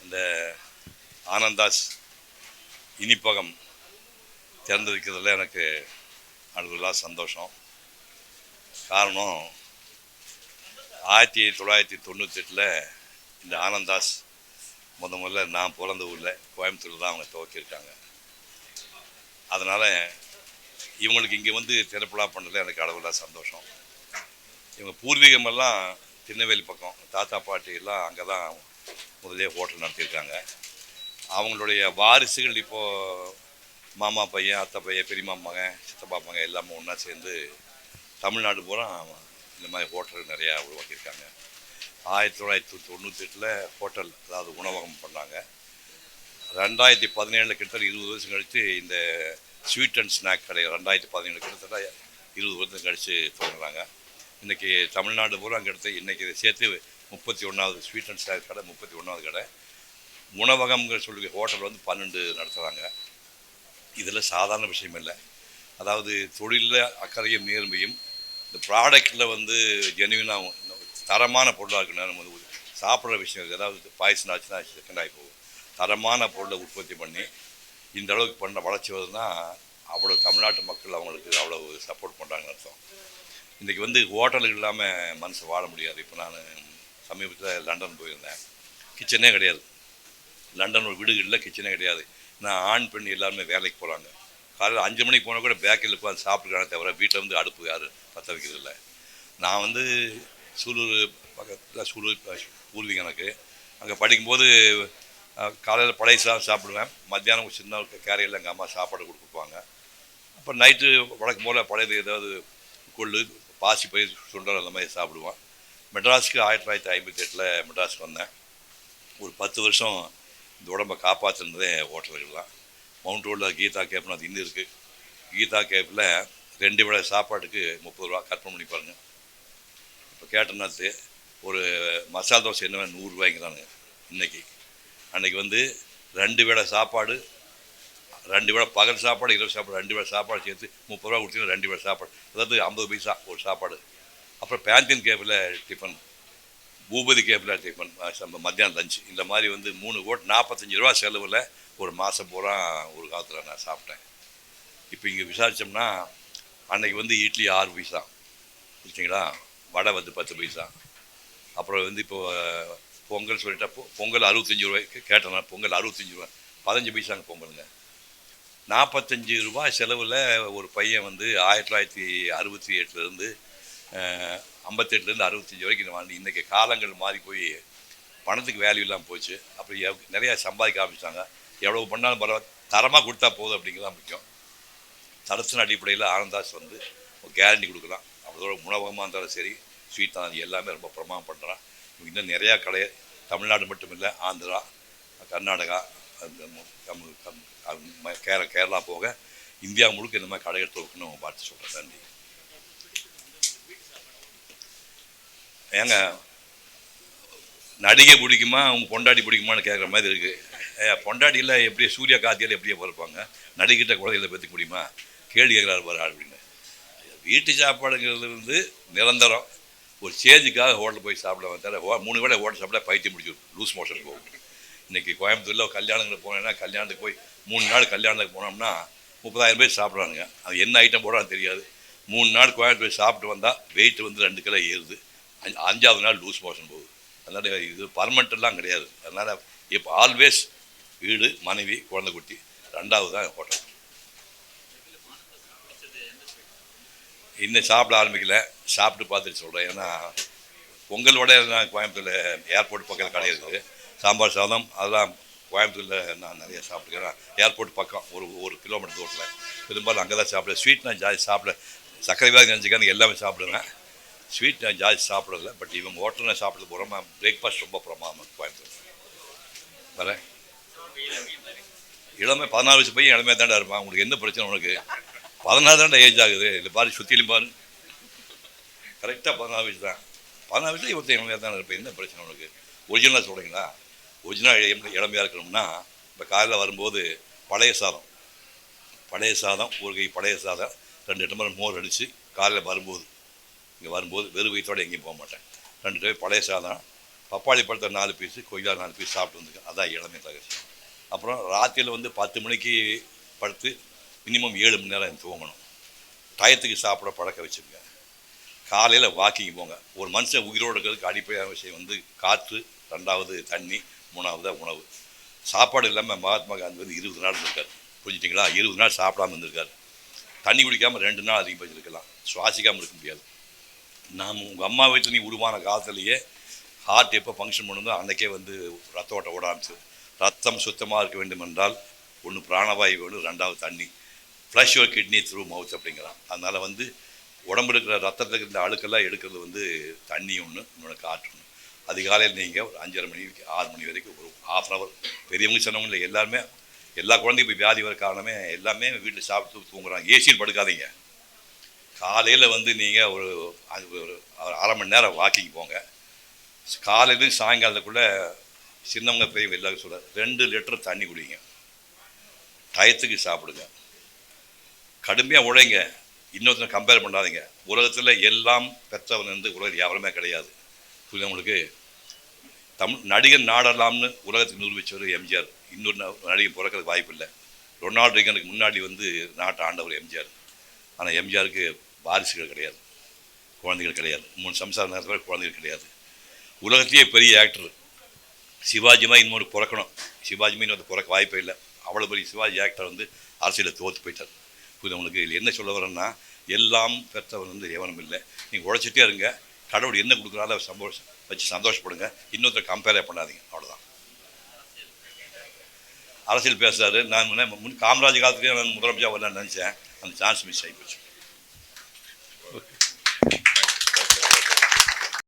இந்த ஆனந்தாஸ் இனிப்பகம் திறந்திருக்கிறதுல எனக்கு அளவுலாம் சந்தோஷம். காரணம் 1998 இந்த ஆனந்தாஸ் முதல்ல நான் பிறந்த ஊரில் கோயம்புத்தூரில் தான் அவங்க துவக்கியிருக்காங்க. அதனால் இவங்களுக்கு இங்கே வந்து திறப்புலா பண்ணுறதுல எனக்கு அளவுலாம் சந்தோஷம். இவங்க பூர்வீகமெல்லாம் திருநெல்வேலி பக்கம், தாத்தா பாட்டி எல்லாம் அங்கே தான் முதலே ஹோட்டல் நடத்தியிருக்காங்க. அவங்களுடைய வாரிசுகள் இப்போது மாமா பையன், அத்தை பையன், பெரியம்மா மகன், சித்தப்பா மகன் எல்லாமே ஒன்றா சேர்ந்து தமிழ்நாடு பூரா இந்த மாதிரி ஹோட்டல் நிறையா உருவாக்கியிருக்காங்க. 1998 ஹோட்டல், அதாவது உணவகம் பண்ணாங்க. 2017 கிட்டத்தட்ட 20 வருஷம் கழித்து இந்த ஸ்வீட் அண்ட் ஸ்நாக் கடை 2017 கிட்டத்தட்ட 20 வருஷம் கழித்து தொடங்குறாங்க. இன்றைக்கி தமிழ்நாடு பூரா கிட்டத்தட்ட இன்றைக்கி இதை சேர்த்து 31வது ஸ்வீட் அண்ட் ஸ்நாக் கடை, 31வது கடை. உணவகம்ங்கிற சொல்லி ஹோட்டல் வந்து 12 நடத்துகிறாங்க. இதில் சாதாரண விஷயம் இல்லை. அதாவது தொழிலில் அக்கறையும் நேர்மையும், இந்த ப்ராடக்டில் வந்து ஜெனுவினாகவும் தரமான பொருளாக இருக்குன்னா நம்ம வந்து சாப்பிட்ற விஷயம், ஏதாவது பாய்சன் ஆச்சுன்னா செகண்ட் ஆகி போகும். தரமான பொருளை உற்பத்தி பண்ணி இந்த அளவுக்கு பண்ண வளர்ச்சி வருதுன்னா அவ்வளோ தமிழ்நாட்டு மக்கள் அவங்களுக்கு அவ்வளோ சப்போர்ட் பண்ணுறாங்கன்னு அர்த்தம். இன்றைக்கி வந்து ஹோட்டலுக்கு இல்லாமல் மனசு வாழ முடியாது. இப்போ நான் சமீபத்தில் லண்டன் போயிருந்தேன். கிச்சனே கிடையாது. லண்டன் ஒரு வீடுகளில் கிச்சனே கிடையாது. நான் ஆண் பெண் எல்லாருமே வேலைக்கு போகிறாங்க. காலையில் 5 மணிக்கு போனால் கூட பேக்கரியில் உட்காந்து சாப்பிட்ருக்கானே தவிர வீட்டில் வந்து அடுப்பு யாரும் பற்ற வைக்கிறது இல்லை. நான் வந்து சூலூர் பக்கத்தில், சூலூர் பூர்வீகம் எனக்கு. அங்கே படிக்கும்போது காலையில் பழைய சாப்பிடுவேன். மத்தியானம் சின்ன கேரியரில் எங்கள் அம்மா சாப்பாடு கொடுப்பாங்க. அப்போ நைட்டு வழக்கம் போல் பழையது ஏதாவது கொள்ளு, பாசி பயிர், சுண்டல் அந்த மாதிரி சாப்பிடுவோம். மெட்ராஸுக்கு 1958 மெட்ராஸுக்கு வந்தேன். ஒரு 10 வருஷம் இந்த உடம்பை காப்பாற்றுனதே ஹோட்டல்கள் தான். மவுண்ட் ரோடில் கீதா கேப்னு அது இன்னும் இருக்குது. கீதா கேப்பில் 2 வேளை சாப்பாட்டுக்கு 30 ரூபா. கற்பனை பண்ணி பாருங்கள். இப்போ கேட்டோம்னாத்து ஒரு மசாலா தோசை என்ன 100 ரூபாய்ங்கிறானுங்க இன்றைக்கி. அன்றைக்கி வந்து 2 வேளை சாப்பாடு, 2 வேளை பகல் சாப்பாடு, இரவு சாப்பாடு, 2 வேளை சாப்பாடு சேர்த்து 30 ரூபா கொடுத்தீங்கன்னா 2 வேளை சாப்பாடு, அதாவது 50 பைசா ஒரு சாப்பாடு. அப்புறம் பேந்தியன் கேப்பில் டிஃபன், பூபதி கேப்பில் டிஃபன், மத்தியானம் லஞ்சு. இந்த மாதிரி வந்து 3 கோட் 45 ரூபா செலவில் ஒரு மாதம் பூரா ஒரு காலத்தில் நான் சாப்பிட்டேன். இப்போ இங்கே விசாரித்தோம்னா அன்றைக்கி வந்து இட்லி 6 பைசா புரிச்சிங்களா, வடை வந்து 10 பைசா. அப்புறம் வந்து இப்போது பொங்கல் சொல்லிட்டா பொங்கல் 65 ரூபாய்க்கு கேட்டேன்னா பொங்கல் 65 ரூபா, 15 பைசாங்க பொங்கலுங்க. 45 ரூபாய் செலவில் ஒரு பையன் வந்து 1968 58 65 வரைக்கும் வாங்கி. இன்றைக்கி காலங்கள் மாறி போய் பணத்துக்கு வேல்யூ இல்லாமல் போச்சு. அப்புறம் நிறையா சம்பாதிக்க ஆரம்பிச்சிட்டாங்க. எவ்வளவு பண்ணாலும் பரவாயில்ல, தரமாக கொடுத்தா போதும் அப்படிங்கிறதான் முக்கியம். தரத்தின் அடிப்படையில் ஆனந்தாஸ் வந்து ஒரு கேரண்டி கொடுக்கலாம். அவ்வளோ உணவகமாக இருந்தாலும் சரி, ஸ்வீட் தான், எல்லாமே ரொம்ப பிரமாதம் பண்ணுறான். இன்னும் நிறையா கடை தமிழ்நாடு மட்டும் இல்லை, ஆந்திரா, கர்நாடகா, கேரளா போக இந்தியா முழுக்க இந்த மாதிரி கடைகள் துவக்கணும் பார்த்து சொல்கிறேன். நன்றி. ஏங்க நடிகை பிடிக்குமா அவங்க பொண்டாட்டி பிடிக்குமான்னு கேட்குற மாதிரி இருக்குது. பொண்டாட்டியில் எப்படி சூர்யா கார்த்தியால் எப்படியே பிறப்பாங்க, நடிகிட்ட குழந்தைகளை பற்றி முடியுமா கேள்வி கேட்குறாரு பாரு அப்படின்னு. வீட்டு சாப்பாடுங்கிறது வந்து நிரந்தரம். ஒரு சேஞ்சுக்காக ஹோட்டல் போய் சாப்பிட தவிர 3 வேளை ஹோட்டல் சாப்பிட்டா பைத்தியம் முடிச்சிடும், லூஸ் மோஷன் போகும். இன்றைக்கி கோயம்புத்தூரில் கல்யாணங்களுக்கு போனேன்னா, கல்யாணத்துக்கு போய் 3 நாள் கல்யாணத்துக்கு போனோம்னா 30,000 பேர் சாப்பிட்றானுங்க. அது என்ன ஐட்டம் போடுறான்னு தெரியாது. 3 நாள் கோயம்புத்தூர் போய் சாப்பிட்டு வந்தால் வெயிட் வந்து 2 கிலோ ஏறுது. 5ஆவது நாள் லூஸ் மோஷன் போகுது. அதனால் இது பர்மனெண்ட்டெல்லாம் கிடையாது. அதனால் இப்போ ஆல்வேஸ் வீடு, மனைவி, குழந்தை குட்டி, 2வது தான் ஹோட்டல். இன்னும் சாப்பிட ஆரம்பிக்கல, சாப்பிட்டு பார்த்துட்டு சொல்கிறேன். ஏன்னா பொங்கல் வடை நான் கோயம்புத்தூரில் ஏர்போர்ட் பக்கத்தில் கடை இருக்குது. சாம்பார் சாதம் அதெல்லாம் கோயம்புத்தூரில் நான் நிறைய சாப்பிட்டுக்கிறேன். ஏர்போர்ட் பக்கம் ஒரு கிலோமீட்டர் தூரத்தில். பெரும்பாலும் அங்கே தான் சாப்பிடுவேன். ஸ்வீட் நான் ஜாஸ்தி சாப்பிட, சர்க்கரை வியாதி நினச்சிக்கான எல்லாமே சாப்பிடுவேன். ஸ்வீட் நான் ஜாஸ்தி சாப்பிடல. பட் இவங்க ஹோட்டலில் சாப்பிட்றது போகிறோமா, பிரேக்ஃபாஸ்ட் ரொம்ப பிரமாதம் கோயம்புத்தூர். வரேன். இளமை 14 வயசு பையன் இளமையாக தாண்டா இருப்பான். உங்களுக்கு என்ன பிரச்சனை? உனக்கு 16 தாண்டா ஏஜ் ஆகுது. இல்லை பாரு, சுற்றிலும் பாரு, கரெக்டாக 14 வயசு தான். 14 வயசுல இவர்த்த இளமையாக தானே இருப்பேன். என்ன பிரச்சனை உனக்கு? ஒரிஜினலாக சொல்கிறீங்களா? ஒரிஜினல் இளமையாக இருக்கணும்னா இப்போ காலையில் வரும்போது பழைய சாதம், ஒரு கை பழைய சாதம், 2 டம்ளர் மோர் அடித்து காலையில் வரும்போது, இங்கே வரும்போது வெறும் வயிற்றோடு எங்கேயும் போக மாட்டேன். 2 பழைய சாதம், பப்பாளி பழத்தை 4 பீஸு, கொய்யா 4 பீஸ் சாப்பிட்டு வந்துருக்கேன். அதான் இளமை ரகசியம். அப்புறம் ராத்திரியில் வந்து 10 மணிக்கு படுத்து மினிமம் 7 மணி நேரம் தூங்கணும். டயத்துக்கு சாப்பிட பழக்க வச்சுருங்க. காலையில் வாக்கிங் போங்க. ஒரு மனுஷன் உயிரோடு இருக்கிறதுக்கு அடிப்படையான விஷயம் வந்து காற்று, 2வது தண்ணி, 3வது உணவு. சாப்பாடு இல்லாமல் மகாத்மா காந்தி வந்து 20 நாள் இருந்திருக்கார். புரிஞ்சுட்டிங்களா? 20 நாள் சாப்பிடாமல் இருந்திருக்கார். தண்ணி குடிக்காமல் 2 நாள் அதிகமாக இருக்கலாம். சுவாசிக்காமல் இருக்க முடியாது. நாம் உங்கள் அம்மா வீட்டில் நீ உருவான காலத்துலேயே ஹார்ட் எப்போ ஃபங்க்ஷன் பண்ணுதோ அன்றைக்கே வந்து ரத்த ஓட்ட ஓட ஆரம்பிச்சு. ரத்தம் சுத்தமாக இருக்க வேண்டும் என்றால் ஒன்று பிராணவாயு வேணும், 2வது தண்ணி. Flush your kidney through mouth அப்படிங்கிறான். அதனால் வந்து உடம்புல இருக்கிற ரத்தத்துக்கு இந்த அழுக்கெல்லாம் எடுக்கிறது வந்து தண்ணி ஒன்று, இன்னொன்று காற்று ஒன்று. அதிகாலையில் நீங்கள் ஒரு 5:30 மணிக்கு 6 மணி வரைக்கும் ஒரு ½ ஹவர், பெரியவங்க சொன்னவங்க இல்லை, எல்லாருமே எல்லா குழந்தையும் இப்போ வியாதி வர காரணமே எல்லாமே வீட்டில் சாப்பிட்டு தூங்குறாங்க. ஏசியில் படுக்காதீங்க. காலையில் வந்து நீங்கள் ஒரு 1/2 மணி நேரம் வாக்கிங் போங்க. காலையிலேருந்து சாயங்காலத்துக்குள்ளே சின்னவங்க பெரியவங்க எல்லாரும் சொல்ல 2 லிட்டர் தண்ணி குடிங்க. டயத்துக்கு சாப்பிடுங்க. கடுமையாக உழைங்க. இன்னொருத்தர் கம்பேர் பண்ணாதீங்க. உலகத்தில் எல்லாம் பெற்றவன் வந்து உலகம் யாருமே கிடையாது. புரியுது உங்களுக்கு? நடிகர் நாடலாம்னு உலகத்துக்கு நிரூபித்தவர் எம்ஜிஆர். இன்னொரு நடிகர் பிறக்கிறதுக்கு வாய்ப்பு இல்லை. ரொனால்டு ரீகனுக்கு முன்னாடி வந்து நாட்டை ஆண்டவர் எம்ஜிஆர். ஆனால் எம்ஜிஆருக்கு வாரிசுகள் கிடையாது, குழந்தைகள் கிடையாது. 3 சம்சார நேரத்தில் குழந்தைகள் கிடையாது. உலகத்திலேயே பெரிய ஆக்டர் சிவாஜி மாதிரி இன்னொரு பிறக்கணும். சிவாஜி மாதிரி வந்து பிறக்க வாய்ப்பே இல்லை. அவ்வளோ பெரிய சிவாஜி ஆக்டர் வந்து அரசியலில் தோற்று போயிட்டார். புரியுது உங்களுக்கு? இதில் என்ன சொல்ல வரேன்னா, எல்லாம் பெற்றவன் வந்து எவனும் இல்லை. நீங்கள் உழைச்சிட்டே இருங்க. கடவுள் என்ன கொடுக்குறாலும் வச்சு சந்தோஷப்படுங்க. இன்னொருத்தர் கம்பேரே பண்ணாதீங்க. அவ்வளோதான். அரசியல் பேசுகிறாரு. நான் காமராஜ் காலத்துலேயே நான் முதலமைச்சர் வரலான்னு நினச்சேன். அந்த சான்ஸ் மிஸ் ஆகி போச்சு.